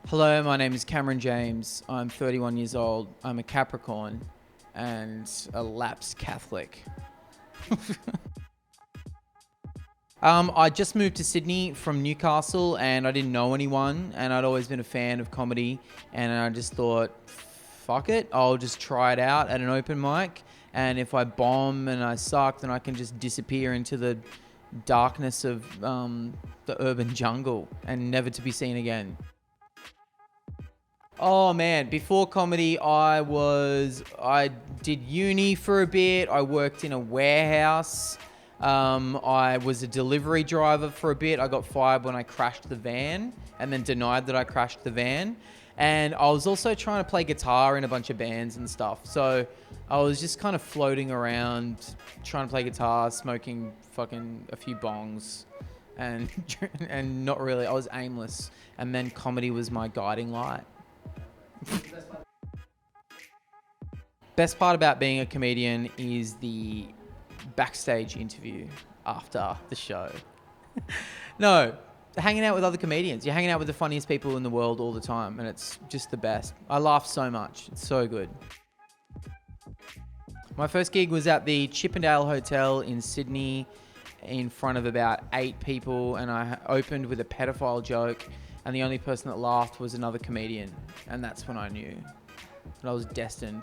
Hello, my name is Cameron James. I'm 31 years old. I'm a Capricorn and a lapsed Catholic. I just moved to Sydney from Newcastle and I didn't know anyone, and I'd always been a fan of comedy, and I just thought, fuck it, I'll just try it out at an open mic, and if I bomb and I suck, then I can just disappear into the darkness of the urban jungle and never to be seen again. Oh man, before comedy, I did uni for a bit. I worked in a warehouse. I was a delivery driver for a bit. I got fired when I crashed the van and then denied that I crashed the van. And I was also trying to play guitar in a bunch of bands and stuff. So I was just kind of floating around trying to play guitar, smoking fucking a few bongs and and not really. I was aimless. And then comedy was my guiding light. Best part about being a comedian is the backstage interview after the show. No, hanging out with other comedians. You're hanging out with the funniest people in the world all the time, and it's just the best. I laugh so much. It's so good. My first gig was at the Chippendale Hotel in Sydney in front of about 8 people, and I opened with a pedophile joke, and the only person that laughed was another comedian, and that's when I knew that I was destined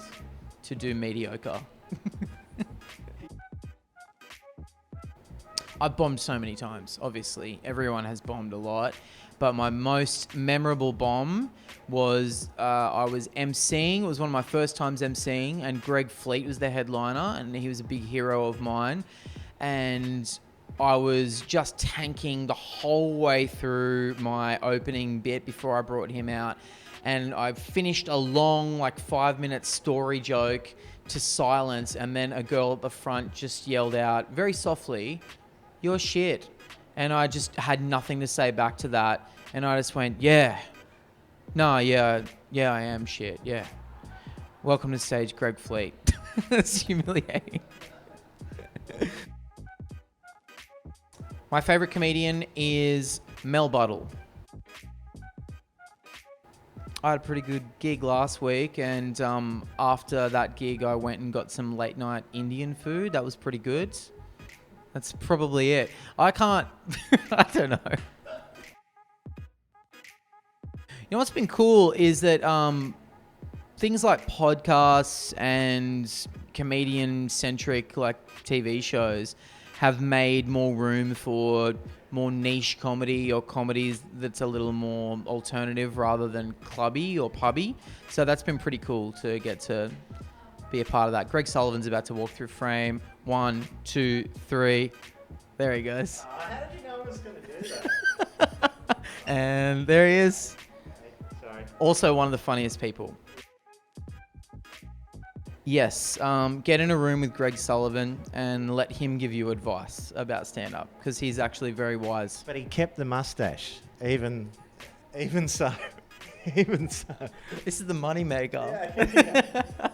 to do mediocre. I've bombed so many times, obviously. Everyone has bombed a lot. But my most memorable bomb was I was emceeing. It was one of my first times emceeing, and Greg Fleet was the headliner, and he was a big hero of mine. And I was just tanking the whole way through my opening bit before I brought him out. And I finished a long, 5-minute story joke to silence, and then a girl at the front just yelled out very softly, "You're shit." And I just had nothing to say back to that. And I just went, yeah, I am shit, yeah. Welcome to stage, Greg Fleet. That's humiliating. My favorite comedian is Mel Buttle. I had a pretty good gig last week, and after that gig, I went and got some late night Indian food. That was pretty good. That's probably it. I can't... I don't know. You know what's been cool is that things like podcasts and comedian-centric TV shows have made more room for more niche comedy or comedies that's a little more alternative rather than clubby or pubby. So that's been pretty cool to get to be a part of that. Greg Sullivan's about to walk through frame. 1, 2, 3. There he goes. How did you know I was going to do that? And there he is. Sorry. Also one of the funniest people. Yes, get in a room with Greg Sullivan and let him give you advice about stand-up, because he's actually very wise. But he kept the mustache, even so. Even so. This is the money maker. Yeah.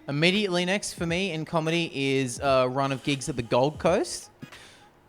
Immediately next for me in comedy is a run of gigs at the Gold Coast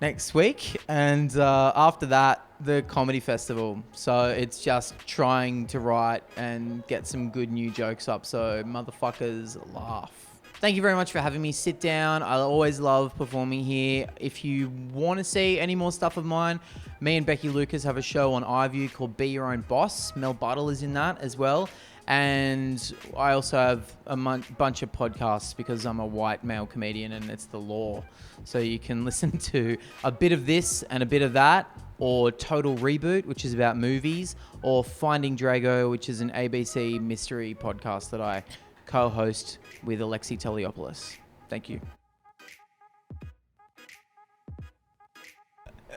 next week, and after that, the Comedy Festival. So it's just trying to write and get some good new jokes up so motherfuckers laugh. Thank you very much for having me sit down. I always love performing here. If you want to see any more stuff of mine, me and Becky Lucas have a show on iView called Be Your Own Boss. Mel Buttle is in that as well. And I also have a bunch of podcasts because I'm a white male comedian and it's the law. So you can listen to a bit of this and a bit of that, or Total Reboot, which is about movies, or Finding Drago, which is an ABC mystery podcast that I co-host with Alexi Toliopoulos. Thank you.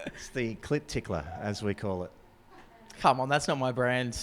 It's the clit tickler, as we call it. Come on, that's not my brand.